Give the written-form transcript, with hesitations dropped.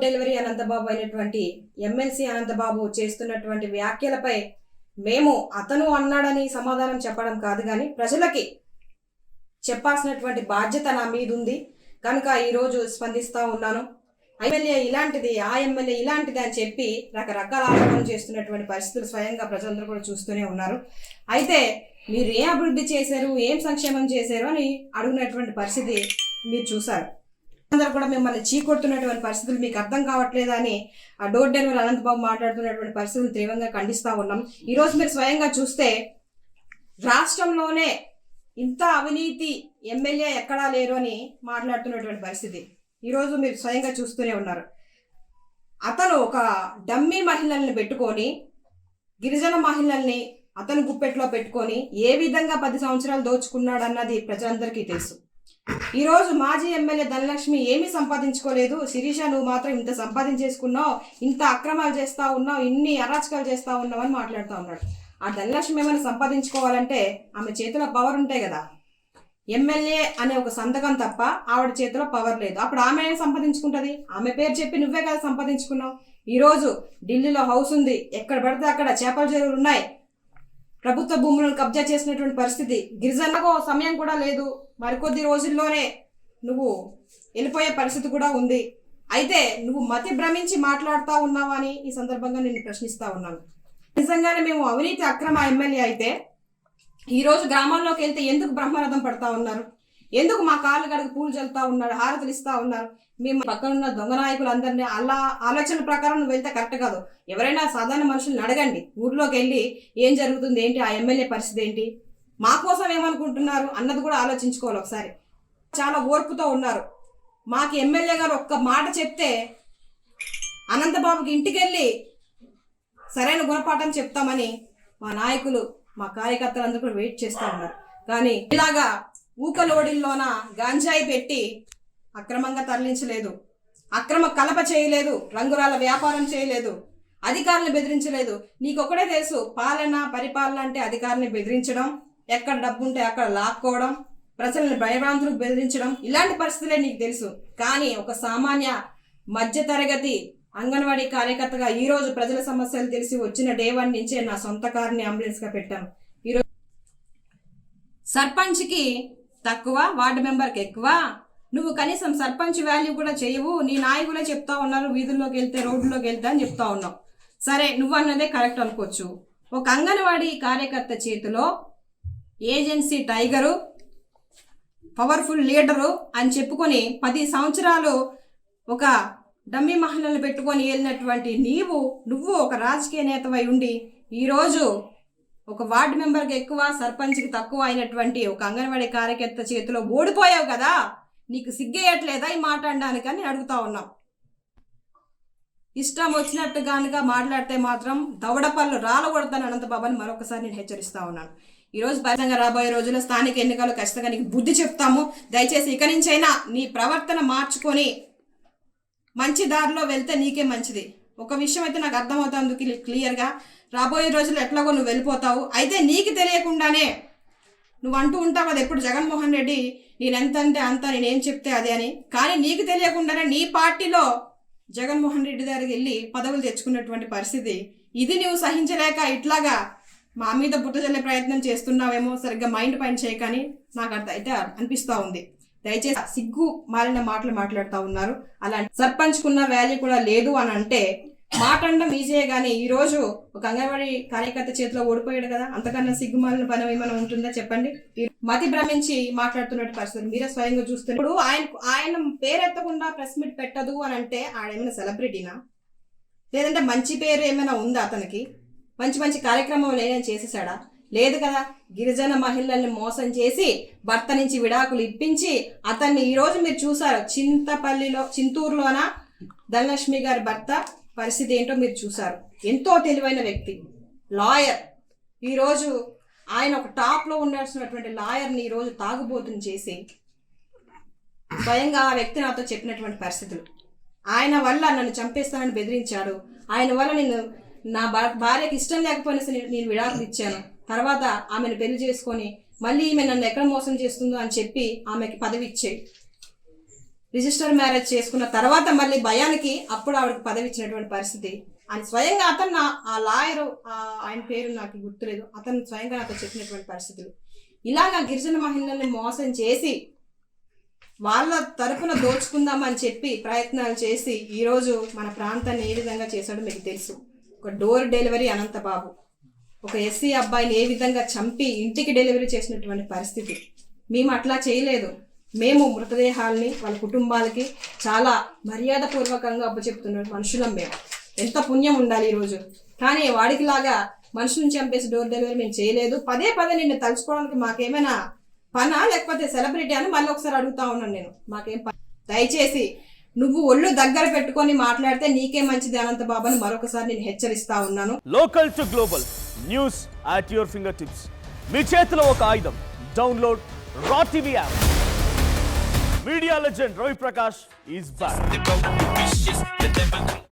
Delivery Anantha Babu అయినటువంటి MLC Anantha Babu చేస్తున్నటువంటి వ్యాఖ్యలపై మేము అతను అన్నాడని సమాధానం చెప్పడం కాదు, కానీ ప్రజలకి చెప్పాల్సినటువంటి బాధ్యత నా మీద ఉంది కనుక ఈరోజు స్పందిస్తూ ఉన్నాను. ఎమ్మెల్యే ఇలాంటిది, ఆ ఎమ్మెల్యే ఇలాంటిది అని చెప్పి రకరకాల ఆరోపణలు చేస్తున్నటువంటి పరిస్థితులు స్వయంగా ప్రజలందరూ కూడా చూస్తూనే ఉన్నారు. అయితే మీరు ఏం అభివృద్ధి చేశారు, ఏం సంక్షేమం చేశారు అని అడుగునటువంటి పరిస్థితి మీరు చూసారు. అందరూ కూడా మిమ్మల్ని చీకొడుతున్నటువంటి పరిస్థితులు మీకు అర్థం కావట్లేదా అని ఆ డోర్ డెలివరీ అనంతబాబు మాట్లాడుతున్నటువంటి పరిస్థితులు తీవ్రంగా ఖండిస్తూ ఉన్నాం. ఈరోజు మీరు స్వయంగా చూస్తే రాష్ట్రంలోనే ఇంత అవినీతి ఎమ్మెల్యే ఎక్కడా లేరు అని మాట్లాడుతున్నటువంటి పరిస్థితి ఈరోజు మీరు స్వయంగా చూస్తూనే ఉన్నారు. అతను ఒక డమ్మీ మహిళల్ని పెట్టుకొని, గిరిజన మహిళల్ని అతను గుప్పెట్లో పెట్టుకొని ఏ విధంగా 10 సంవత్సరాలు దోచుకున్నాడు అన్నది ప్రజలందరికీ తెలుసు. ఈరోజు మాజీ ఎమ్మెల్యే ధనలక్ష్మి ఏమీ సంపాదించుకోలేదు, శిరీష నువ్వు మాత్రం ఇంత సంపాదించేసుకున్నావు, ఇంత అక్రమాలు చేస్తూ ఉన్నావు, ఇన్ని అరాచకాలు చేస్తూ ఉన్నావు అని మాట్లాడుతూ ఉన్నాడు. ఆ ధనలక్ష్మి ఏమైనా సంపాదించుకోవాలంటే ఆమె చేతిలో పవర్ ఉంటాయి కదా. ఎమ్మెల్యే అనే ఒక సంతకం తప్ప ఆవిడ చేతిలో పవర్ లేదు. అప్పుడు ఆమె ఏం సంపాదించుకుంటుంది? ఆమె పేరు చెప్పి నువ్వే కదా సంపాదించుకున్నావు. ఈరోజు ఢిల్లీలో హౌస్ ఉంది, ఎక్కడ పడితే అక్కడ చేపల చెరువులు ఉన్నాయి, ప్రభుత్వ భూములను కబ్జా చేసినటువంటి పరిస్థితి. గిరిజనులకు సమయం కూడా లేదు, మరికొద్ది రోజుల్లోనే నువ్వు వెళ్ళిపోయే పరిస్థితి కూడా ఉంది. అయితే నువ్వు మతి భ్రమించి మాట్లాడుతూ ఉన్నావా అని ఈ సందర్భంగా నేను ప్రశ్నిస్తూ ఉన్నాను. నిజంగానే మేము అవినీతి అక్రమ ఎమ్మెల్యే అయితే ఈరోజు గ్రామాల్లోకి వెళ్తే ఎందుకు బ్రహ్మరథం పడతా ఉన్నారు? ఎందుకు మా కాళ్ళు గడకు పూలు చల్లుతా ఉన్నారు, హారతులు ఇస్తూ ఉన్నారు? మేము పక్కనున్న దొంగ నాయకులందరినీ అలా ఆలోచన ప్రకారం నువ్వు వెళ్తే కరెక్ట్ కాదు. ఎవరైనా సాధారణ మనుషుల్ని అడగండి, ఊర్లోకి వెళ్ళి ఏం జరుగుతుంది, ఏంటి, ఆ ఎమ్మెల్యే పరిస్థితి ఏంటి, మా కోసం ఏమనుకుంటున్నారు అన్నది కూడా ఆలోచించుకోవాలి ఒకసారి. చాలా ఓర్పుతో ఉన్నారు. మాకు ఎమ్మెల్యే గారు ఒక్క మాట చెప్తే అనంతబాబుకి ఇంటికి వెళ్ళి సరైన గుణపాఠం చెప్తామని మా నాయకులు, మా కార్యకర్తలు అందరూ కూడా వెయిట్ చేస్తూ ఉన్నారు. కానీ ఇలాగా ఊకలోడిల్లోన గంజాయి పెట్టి అక్రమంగా తరలించలేదు, అక్రమ కలప చేయలేదు, రంగురాల వ్యాపారం చేయలేదు, అధికారులను బెదిరించలేదు. నీకొక్కడే తెలుసు, పరిపాలన అంటే అధికారులను బెదిరించడం, ఎక్కడ డబ్బు ఉంటే అక్కడ లాక్కోవడం, ప్రజలను భయభ్రాంతులకు బెదిరించడం, ఇలాంటి పరిస్థితులే నీకు తెలుసు. కానీ ఒక సామాన్య మధ్యతరగతి అంగన్వాడీ కార్యకర్తగా ఈరోజు ప్రజల సమస్యలు తెలిసి వచ్చిన డే 1 నుంచే నా సొంత కారుని అంబులెన్స్గా పెట్టాను. ఈరోజు సర్పంచ్కి తక్కువ, వార్డు మెంబర్కి ఎక్కువ, నువ్వు కనీసం సర్పంచ్ వాల్యూ కూడా చేయవు, నీ నాయకులే చెప్తా ఉన్నారు వీధుల్లోకి వెళ్తే, రోడ్డులోకి వెళ్తే అని చెప్తా ఉన్నావు. సరే, నువ్వు అన్నదే కరెక్ట్ అనుకోవచ్చు. ఒక అంగన్వాడీ కార్యకర్త చేతిలో ఏజెన్సీ టైగరు, పవర్ఫుల్ లీడరు అని చెప్పుకొని 10 సంవత్సరాలు ఒక డమ్మీ మహిళలను పెట్టుకొని వెళ్ళినటువంటి నువ్వు ఒక రాజకీయ నేతవై ఉండి ఈరోజు ఒక వార్డు మెంబర్కి ఎక్కువ, సర్పంచ్కి తక్కువ అయినటువంటి ఒక అంగన్వాడీ కార్యకర్త చేతిలో ఓడిపోయావు కదా, నీకు సిగ్గేయట్లేదా ఈ మాట్లాడడానికని అడుగుతా ఉన్నాం. ఇష్టం వచ్చినట్టు కనుక మాట్లాడితే మాత్రం దవడపళ్ళు రాలగొడతాను అనంతబాబు అని మరొకసారి నేను హెచ్చరిస్తా ఉన్నాను. ఈరోజు బహిరంగ రాబోయే రోజుల్లో స్థానిక ఎన్నికలు ఖచ్చితంగా నీకు బుద్ధి చెప్తాము. దయచేసి ఇక నుంచైనా నీ ప్రవర్తన మార్చుకొని మంచి దారిలో వెళ్తే నీకే మంచిది. ఒక విషయం అయితే నాకు అర్థమవుతుంది క్లియర్గా, రాబోయే రోజుల్లో ఎట్లాగో నువ్వు వెళ్ళిపోతావు. అయితే నీకు తెలియకుండానే నువ్వు అంటూ ఉంటావు కదా ఎప్పుడు జగన్మోహన్ రెడ్డి నేనెంత అంటే అంత, నేనేం చెప్తే అదే అని. కానీ నీకు తెలియకుండానే నీ పార్టీలో జగన్మోహన్ రెడ్డి దగ్గరికి వెళ్ళి పదవులు తెచ్చుకున్నటువంటి పరిస్థితి. ఇది నువ్వు సహించలేక ఇట్లాగా మా మీద బుట్ట చల్లే ప్రయత్నం చేస్తున్నావేమో, సరిగ్గా మైండ్ పైన చేయకని నాకు అయితే అనిపిస్తూ ఉంది. దయచేసి సిగ్గు మారిన మాటలు మాట్లాడుతూ ఉన్నారు. అలాంటి సర్పంచ్కున్న వాల్యూ కూడా లేదు అని అంటే మాట్లాడడం ఈజీయే, కానీ ఈరోజు ఒక అంగన్వాడీ కార్యకర్త చేతిలో ఓడిపోయాడు కదా, అంతకన్నా సిగ్గు మారిన పని ఏమైనా ఉంటుందా చెప్పండి? మతి భ్రమించి మాట్లాడుతున్నట్టు పరిస్థితి మీరే స్వయంగా చూస్తున్నారు. ఆయన పేరెత్తకుండా ప్రెస్ మీట్ పెట్టదు అని అంటే ఆడేమైనా సెలబ్రిటీనా? లేదంటే మంచి పేరు ఏమైనా ఉందా అతనికి? మంచి కార్యక్రమాలు ఏమైనా చేసేసాడా? లేదు కదా. గిరిజన మహిళల్ని మోసం చేసి భర్త నుంచి విడాకులు ఇప్పించి అతన్ని ఈరోజు మీరు చూసారు, చింతూరులోన ధనలక్ష్మి గారి భర్త పరిస్థితి ఏంటో మీరు చూసారు. ఎంతో తెలివైన వ్యక్తి, లాయర్. ఈరోజు ఆయన ఒక టాప్లో ఉండాల్సినటువంటి లాయర్ని ఈరోజు తాగుబోతుని చేసి స్వయంగా ఆ వ్యక్తి నాతో చెప్పినటువంటి పరిస్థితులు. ఆయన వల్ల నన్ను చంపేస్తానని బెదిరించాడు, ఆయన వల్ల నా భార్యకి ఇష్టం లేకపోయినా నేను విడాకులు ఇచ్చాను, తర్వాత ఆమెను పెళ్లి చేసుకొని మళ్ళీ ఈమె నన్ను ఎక్కడ మోసం చేస్తుందో అని చెప్పి ఆమెకి పదవి ఇచ్చేయి. రిజిస్టర్ మ్యారేజ్ చేసుకున్న తర్వాత మళ్ళీ భయానికి అప్పుడు ఆవిడకి పదవి ఇచ్చినటువంటి పరిస్థితి. ఆయన స్వయంగా అతను ఆ లాయరు ఆయన పేరు నాకు గుర్తులేదు, అతను స్వయంగా నాతో చెప్పినటువంటి పరిస్థితులు. ఇలాగా గిరిజన మహిళల్ని మోసం చేసి వాళ్ళ తరపున దోచుకుందామని చెప్పి ప్రయత్నాలు చేసి ఈరోజు మన ప్రాంతాన్ని ఏ విధంగా చేశాడో మీకు తెలుసు. ఒక డోర్ డెలివరీ అనంతబాబు ఒక ఎస్సీ అబ్బాయిని ఏ విధంగా చంపి ఇంటికి డెలివరీ చేసినటువంటి పరిస్థితి. మేము అట్లా చేయలేదు. మేము మృతదేహాలని వాళ్ళ కుటుంబాలకి చాలా మర్యాదపూర్వకంగా అప్పచెప్తున్న మనుషులం. మేము ఎంత పుణ్యం ఉండాలి ఈరోజు. కానీ వాడికిలాగా మనుషులను చంపేసి డోర్ డెలివరీ మేము చేయలేదు. పదే పదే నిన్ను తలుచుకోవడానికి మాకేమైనా పనా లేకపోతే సెలబ్రిటీ అని మళ్ళీ ఒకసారి అడుగుతా ఉన్నాను నేను. మాకేం దయచేసి నువ్వు ఒళ్ళు దగ్గర పెట్టుకొని మాట్లాడితే నీకే మంచిది అనంతబాబు అని మరొకసారి నేను హెచ్చరిస్తా ఉన్నాను. Local to global news at your finger tips. మీ చేతిలో ఒక ఆయుధం. Download R TV app. Media legend Ravi Prakash is back.